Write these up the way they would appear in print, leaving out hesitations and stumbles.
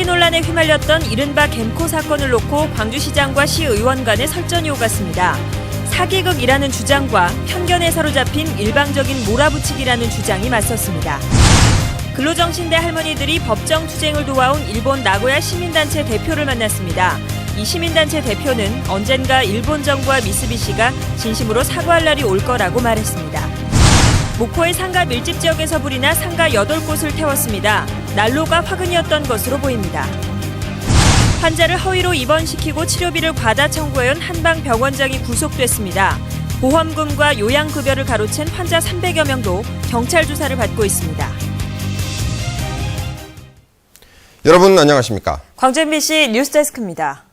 사기 논란에 휘말렸던 이른바 겜코 사건을 놓고 광주시장과 시의원 간의 설전이 오갔습니다. 사기극이라는 주장과 편견에 사로잡힌 일방적인 몰아붙이기라는 주장이 맞섰습니다. 근로정신대 할머니들이 법정 투쟁을 도와온 일본 나고야 시민단체 대표를 만났습니다. 이 시민단체 대표는 언젠가 일본 정부와 미쓰비시가 진심으로 사과할 날이 올 거라고 말했습니다. 목포의 상가 밀집 지역에서 불이 나 상가 8곳을 태웠습니다. 난로가 화근이었던 것으로 보입니다. 환자를 허위로 입원시키고 치료비를 과다 청구해온 한방 병원장이 구속됐습니다. 보험금과 요양급여를 가로챈 환자 300여 명도 경찰 조사를 받고 있습니다. 여러분 안녕하십니까? 광주 MBC 뉴스데스크입니다.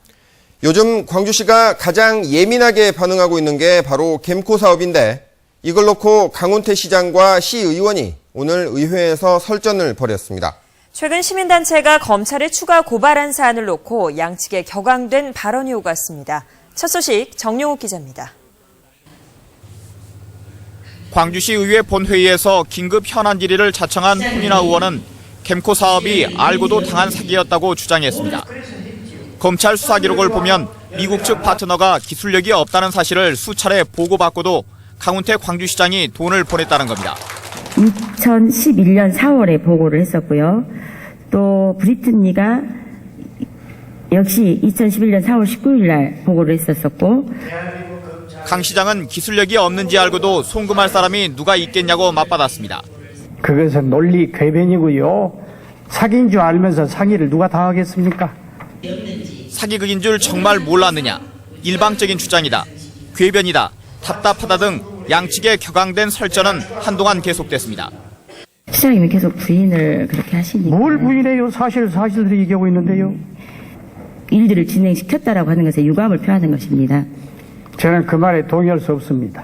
요즘 광주시가 가장 예민하게 반응하고 있는 게 바로 겜코 사업인데 이걸 놓고 강훈태 시장과 시의원이 오늘 의회에서 설전을 벌였습니다. 최근 시민단체가 검찰에 추가 고발한 사안을 놓고 양측의 격앙된 발언이 오갔습니다. 첫 소식 정용욱 기자입니다. 광주시 의회 본회의에서 긴급 현안 질의를 자청한 홍인하 의원은 겜코 사업이 알고도 당한 사기였다고 주장했습니다. 검찰 수사 기록을 보면 미국 측 파트너가 기술력이 없다는 사실을 수차례 보고받고도 강훈태 광주시장이 돈을 보냈다는 겁니다. 2011년 4월에 보고를 했었고요. 또 브리튼니가 역시 2011년 4월 19일 날 보고를 했었었고. 강 시장은 기술력이 없는지 알고도 송금할 사람이 누가 있겠냐고 맞받았습니다. 그것은 논리 궤변이고요. 사기인 줄 알면서 사기를 누가 당하겠습니까? 사기극인 줄 정말 몰랐느냐. 일방적인 주장이다. 궤변이다. 답답하다 등 양측의 격앙된 설전은 한동안 계속됐습니다. 시장님이 계속 부인을 그렇게 하시니까. 뭘 부인해요? 사실을 얘기하고 있는데요. 일들을 진행시켰다라고 하는 것에 유감을 표하는 것입니다. 저는 그 말에 동의할 수 없습니다.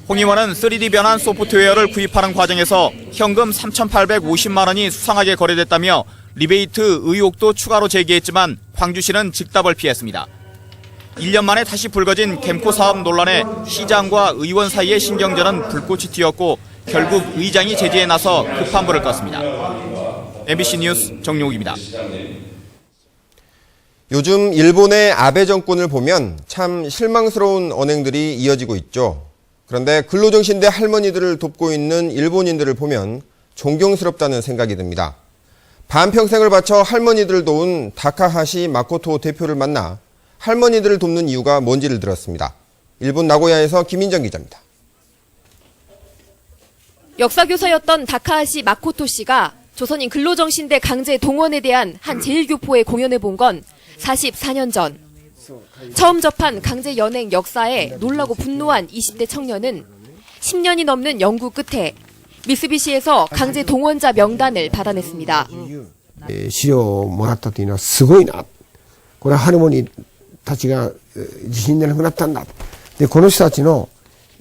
홍 의원은 3D 변환 소프트웨어를 구입하는 과정에서 현금 3,850만 원이 수상하게 거래됐다며 리베이트 의혹도 추가로 제기했지만 광주시는 즉답을 피했습니다. 1년 만에 다시 불거진 겜코 사업 논란에 시장과 의원 사이의 신경전은 불꽃이 튀었고 결국 의장이 제지에 나서 급한 불을 껐습니다. MBC 뉴스 정용욱입니다. 요즘 일본의 아베 정권을 보면 참 실망스러운 언행들이 이어지고 있죠. 그런데 근로정신대 할머니들을 돕고 있는 일본인들을 보면 존경스럽다는 생각이 듭니다. 반평생을 바쳐 할머니들을 도운 다카하시 마코토 대표를 만나 할머니들을 돕는 이유가 뭔지를 들었습니다. 일본 나고야에서 김인정 기자입니다. 역사교사였던 다카하시 마코토 씨가 조선인 근로정신대 강제 동원에 대한 한 제1교포의 공연을 본 건 44년 전. 처음 접한 강제 연행 역사에 놀라고 분노한 20대 청년은 10년이 넘는 연구 끝에 미쓰비시에서 강제 동원자 명단을 받아냈습니다. 資料をもらったというのはすごいな。これはハルモニーたちが地震で亡くなったんだ。で、この人たちの、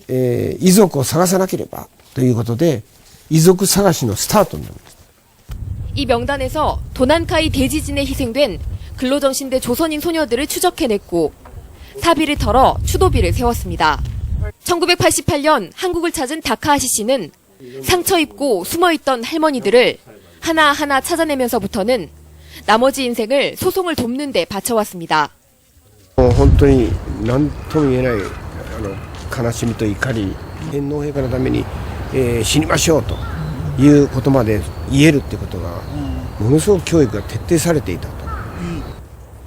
遺族を探さなければということで遺族探しのスタートになりました。 이 명단에서 도난카이 대지진에 희생된 근로정신대 조선인 소녀들을 추적해냈고 사비를 털어 추도비를 세웠습니다. 1988년 한국을 찾은 다카하시 씨는 상처 입고 숨어있던 할머니들을 하나하나 찾아내면서부터는 나머지 인생을 소송을 돕는 데 바쳐왔습니다. 本当に何とも言えない悲しみと怒り、天皇陛下のために、死にましょうということまで言えるってことがものすごく教育が徹底されていたと。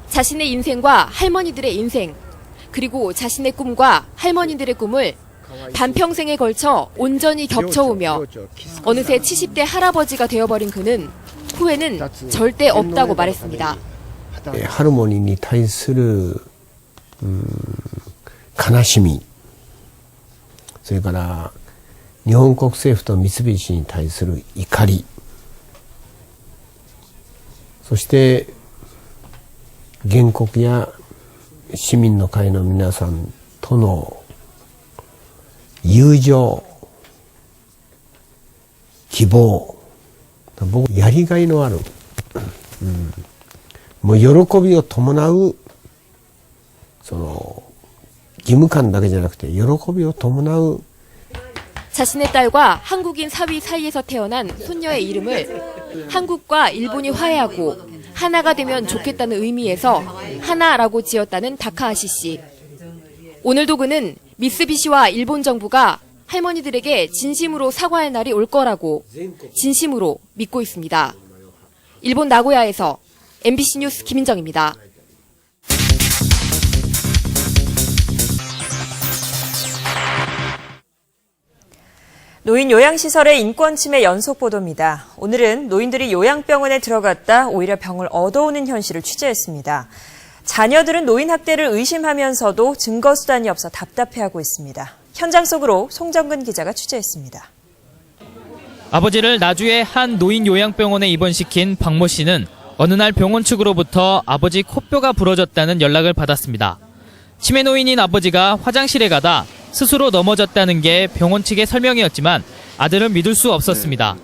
자신의 인생과 할머니들의 인생, 그리고 자신의 꿈과 할머니들의 꿈을 반평생에 걸쳐 온전히 겹쳐오며 어느새 70대 할아버지가 되어버린 그는 후회는 절대 없다고 말했습니다. ハルモニーに対する悲しみ、それから日本国政府と三菱に対する怒り、そして原告や市民の会の皆さんとの友情、希望、僕やりがいのある、もう喜びを伴うその義務感だけじゃなくて喜びを伴う 자신의 딸과 한국인 사위 사이에서 태어난 손녀의 이름을 한국과 일본이 화해하고 하나가 되면 좋겠다는 의미에서 하나라고 지었다는 다카하시 씨. 오늘도 그는 미쓰비시와 일본 정부가 할머니들에게 진심으로 사과할 날이 올 거라고 진심으로 믿고 있습니다. 일본 나고야에서 MBC 뉴스 김인정입니다. 노인 요양시설의 인권 침해 연속 보도입니다. 오늘은 노인들이 요양병원에 들어갔다 오히려 병을 얻어오는 현실을 취재했습니다. 자녀들은 노인 학대를 의심하면서도 증거 수단이 없어 답답해하고 있습니다. 현장 속으로 송정근 기자가 취재했습니다. 아버지를 나주의 한 노인 요양병원에 입원시킨 박모 씨는 어느 날 병원 측으로부터 아버지 코뼈가 부러졌다는 연락을 받았습니다. 치매 노인인 아버지가 화장실에 가다 스스로 넘어졌다는 게 병원 측의 설명이었지만 아들은 믿을 수 없었습니다.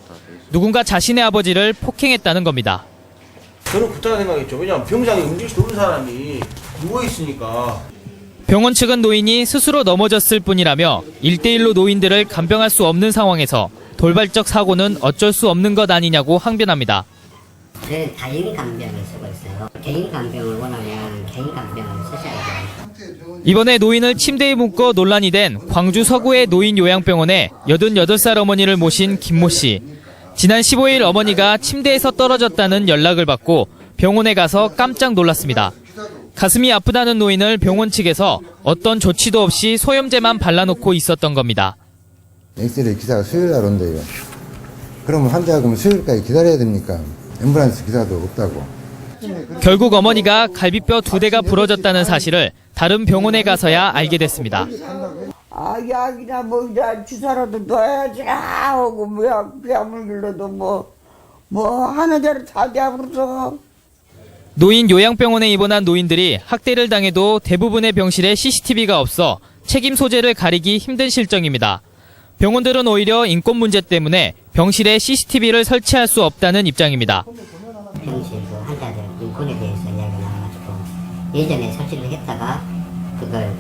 누군가 자신의 아버지를 폭행했다는 겁니다. 저는 그렇다고 생각했죠. 왜냐하면 병상에 움직일 수 없는 사람이 누워있으니까. 병원 측은 노인이 스스로 넘어졌을 뿐이라며 1대1로 노인들을 간병할 수 없는 상황에서 돌발적 사고는 어쩔 수 없는 것 아니냐고 항변합니다. 저는 다인 간병을 쓰고 있어요. 개인 간병을 원하면 개인 간병을 쓰셔야죠. 이번에 노인을 침대에 묶어 논란이 된 광주 서구의 노인 요양병원에 88살 어머니를 모신 김모 씨. 지난 15일 어머니가 침대에서 떨어졌다는 연락을 받고 병원에 가서 깜짝 놀랐습니다. 가슴이 아프다는 노인을 병원 측에서 어떤 조치도 없이 소염제만 발라놓고 있었던 겁니다. 엑스레이 기사가 수요일 날 온대요. 그러면 환자가 그럼 수요일까지 기다려야 됩니까? 앰뷸런스 기사도 없다고. 결국 어머니가 갈비뼈 2대가 부러졌다는 사실을 다른 병원에 가서야 알게 됐습니다. 약이나 뭐 주사라도 넣어야지 하고 뭐야 약물길로도 뭐 하는 대로 다 돼버려서. 노인 요양병원에 입원한 노인들이 학대를 당해도 대부분의 병실에 CCTV가 없어 책임 소재를 가리기 힘든 실정입니다. 병원들은 오히려 인권 문제 때문에 병실에 CCTV를 설치할 수 없다는 입장입니다. 병실 그 환자들 인권에 대해서 이야기가 나와가지고 예전에 설치를 했다가 그걸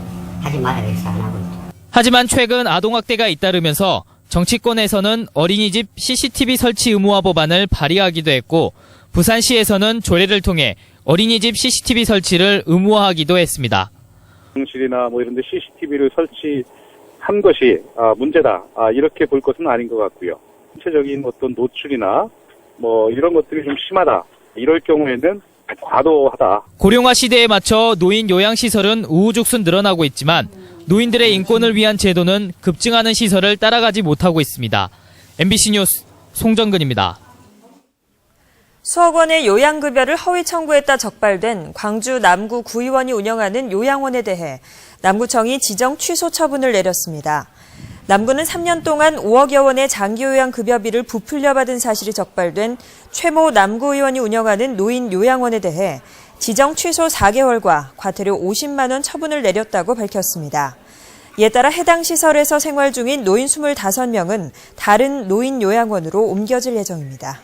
하지 말라고 해서 안 하고 있죠. 하지만 최근 아동학대가 잇따르면서 정치권에서는 어린이집 CCTV 설치 의무화 법안을 발의하기도 했고 부산시에서는 조례를 통해 어린이집 CCTV 설치를 의무화하기도 했습니다. 병실이나 뭐 이런 데 CCTV를 설치한 것이 문제다. 이렇게 볼 것은 아닌 것 같고요. 전체적인 어떤 노출이나 뭐 이런 것들이 좀 심하다. 이럴 경우에는 과도하다. 고령화 시대에 맞춰 노인 요양시설은 우후죽순 늘어나고 있지만 노인들의 인권을 위한 제도는 급증하는 시설을 따라가지 못하고 있습니다. MBC 뉴스 송정근입니다. 수억 원의 요양급여를 허위 청구했다 적발된 광주 남구 구의원이 운영하는 요양원에 대해 남구청이 지정 취소 처분을 내렸습니다. 남구는 3년 동안 5억여 원의 장기요양급여비를 부풀려 받은 사실이 적발된 최모 남구의원이 운영하는 노인 요양원에 대해 지정 취소 4개월과 과태료 50만 원 처분을 내렸다고 밝혔습니다. 이에 따라 해당 시설에서 생활 중인 노인 25명은 다른 노인 요양원으로 옮겨질 예정입니다.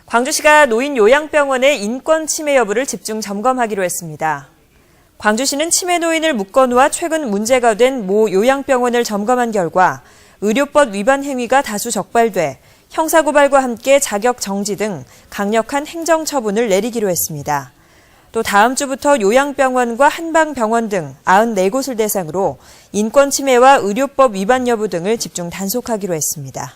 광주시가 노인 요양병원의 인권 침해 여부를 집중 점검하기로 했습니다. 광주시는 치매 노인을 묶어놓아 최근 문제가 된 모 요양병원을 점검한 결과 의료법 위반 행위가 다수 적발돼 형사고발과 함께 자격 정지 등 강력한 행정처분을 내리기로 했습니다. 또 다음 주부터 요양병원과 한방병원 등 94곳을 대상으로 인권 침해와 의료법 위반 여부 등을 집중 단속하기로 했습니다.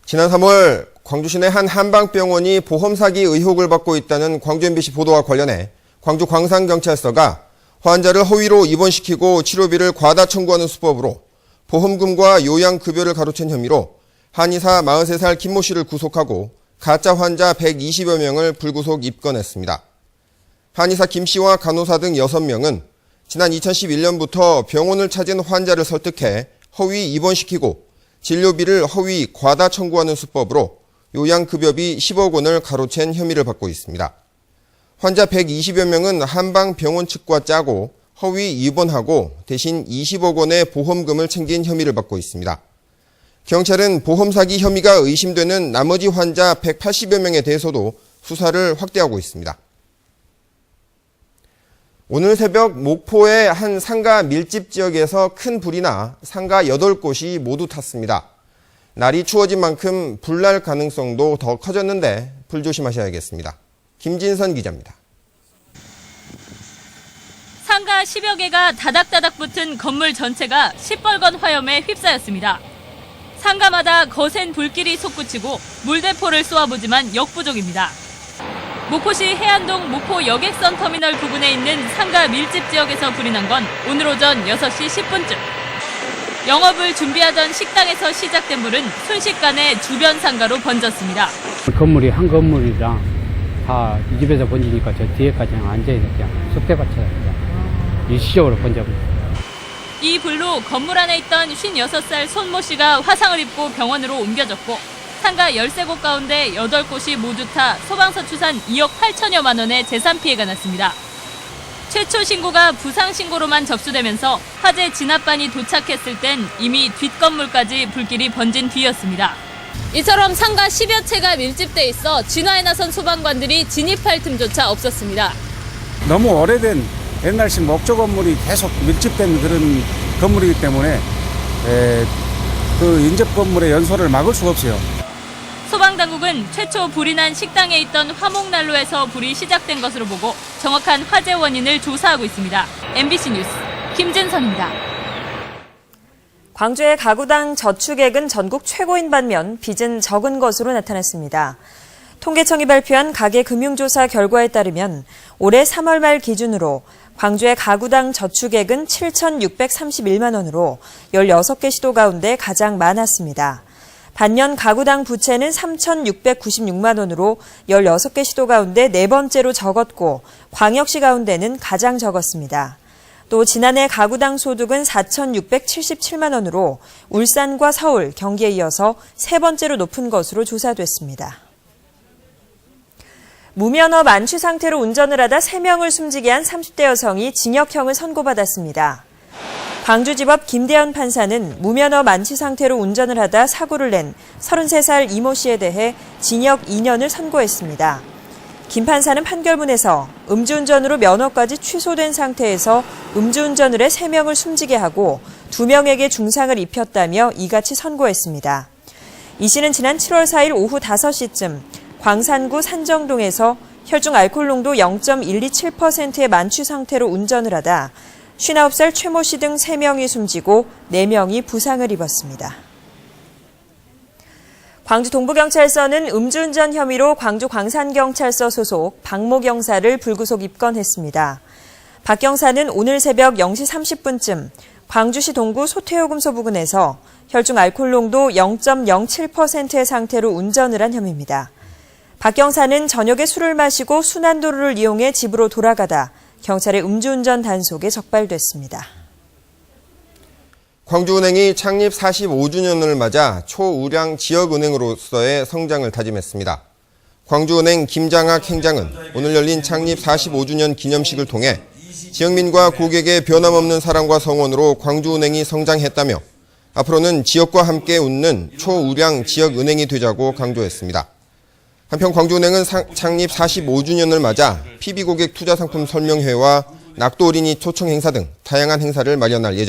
지난 3월 광주시 내 한 한방병원이 보험 사기 의혹을 받고 있다는 광주 MBC 보도와 관련해 광주 광산경찰서가 환자를 허위로 입원시키고 치료비를 과다 청구하는 수법으로 보험금과 요양급여를 가로챈 혐의로 한의사 43살 김모 씨를 구속하고 가짜 환자 120여 명을 불구속 입건했습니다. 한의사 김 씨와 간호사 등 6명은 지난 2011년부터 병원을 찾은 환자를 설득해 허위 입원시키고 진료비를 허위 과다 청구하는 수법으로 요양급여비 10억 원을 가로챈 혐의를 받고 있습니다. 환자 120여 명은 한방병원 측과 짜고 허위 입원하고 대신 20억 원의 보험금을 챙긴 혐의를 받고 있습니다. 경찰은 보험 사기 혐의가 의심되는 나머지 환자 180여 명에 대해서도 수사를 확대하고 있습니다. 오늘 새벽 목포의 한 상가 밀집 지역에서 큰 불이 나 상가 8곳이 모두 탔습니다. 날이 추워진 만큼 불날 가능성도 더 커졌는데 불조심하셔야겠습니다. 김진선 기자입니다. 상가 10여 개가 다닥다닥 붙은 건물 전체가 시뻘건 화염에 휩싸였습니다. 상가마다 거센 불길이 솟구치고 물대포를 쏘아보지만 역부족입니다. 목포시 해안동 목포 여객선 터미널 부근에 있는 상가 밀집 지역에서 불이 난 건 오늘 오전 6시 10분쯤. 영업을 준비하던 식당에서 시작된 불은 순식간에 주변 상가로 번졌습니다. 건물이 한 건물이랑 다 이 집에서 번지니까 저 뒤에까지 그냥 앉아있는 그냥 쑥대밭이라 그냥 일시적으로 번져버렸어요. 이 불로 건물 안에 있던 56살 손모 씨가 화상을 입고 병원으로 옮겨졌고 상가 13곳 가운데 8곳이 모두 타 소방서 추산 2억 8천여만 원의 재산 피해가 났습니다. 최초 신고가 부상 신고로만 접수되면서 화재 진압반이 도착했을 땐 이미 뒷건물까지 불길이 번진 뒤였습니다. 이처럼 상가 10여 채가 밀집돼 있어 진화에 나선 소방관들이 진입할 틈조차 없었습니다. 너무 오래된 옛날식 목조 건물이 계속 밀집된 그런 건물이기 때문에 그 인접 건물의 연소를 막을 수가 없어요. 소방당국은 최초 불이 난 식당에 있던 화목난로에서 불이 시작된 것으로 보고 정확한 화재 원인을 조사하고 있습니다. MBC 뉴스 김진선입니다. 광주의 가구당 저축액은 전국 최고인 반면 빚은 적은 것으로 나타났습니다. 통계청이 발표한 가계금융조사 결과에 따르면 올해 3월 말 기준으로 광주의 가구당 저축액은 7,631만 원으로 16개 시도 가운데 가장 많았습니다. 반면 가구당 부채는 3,696만 원으로 16개 시도 가운데 네 번째로 적었고 광역시 가운데는 가장 적었습니다. 또 지난해 가구당 소득은 4,677만 원으로 울산과 서울, 경기에 이어서 세 번째로 높은 것으로 조사됐습니다. 무면허 만취 상태로 운전을 하다 3명을 숨지게 한 30대 여성이 징역형을 선고받았습니다. 광주지법 김대현 판사는 무면허 만취 상태로 운전을 하다 사고를 낸 33살 이모 씨에 대해 징역 2년을 선고했습니다. 김 판사는 판결문에서 음주운전으로 면허까지 취소된 상태에서 음주운전을 해 3명을 숨지게 하고 2명에게 중상을 입혔다며 이같이 선고했습니다. 이 씨는 지난 7월 4일 오후 5시쯤 광산구 산정동에서 혈중 알코올 농도 0.127%의 만취 상태로 운전을 하다 59살 최모 씨 등 3명이 숨지고 4명이 부상을 입었습니다. 광주 동부경찰서는 음주운전 혐의로 광주 광산경찰서 소속 박모 경사를 불구속 입건했습니다. 박 경사는 오늘 새벽 0시 30분쯤 광주시 동구 소태요금소 부근에서 혈중 알코올 농도 0.07%의 상태로 운전을 한 혐의입니다. 박 경사는 저녁에 술을 마시고 순환도로를 이용해 집으로 돌아가다 경찰의 음주운전 단속에 적발됐습니다. 광주은행이 창립 45주년을 맞아 초우량 지역은행으로서의 성장을 다짐했습니다. 광주은행 김장학 행장은 오늘 열린 창립 45주년 기념식을 통해 지역민과 고객의 변함없는 사랑과 성원으로 광주은행이 성장했다며 앞으로는 지역과 함께 웃는 초우량 지역은행이 되자고 강조했습니다. 한편 광주은행은 창립 45주년을 맞아 PB고객 투자상품 설명회와 낙도 어린이 초청 행사 등 다양한 행사를 마련할 예정입니다.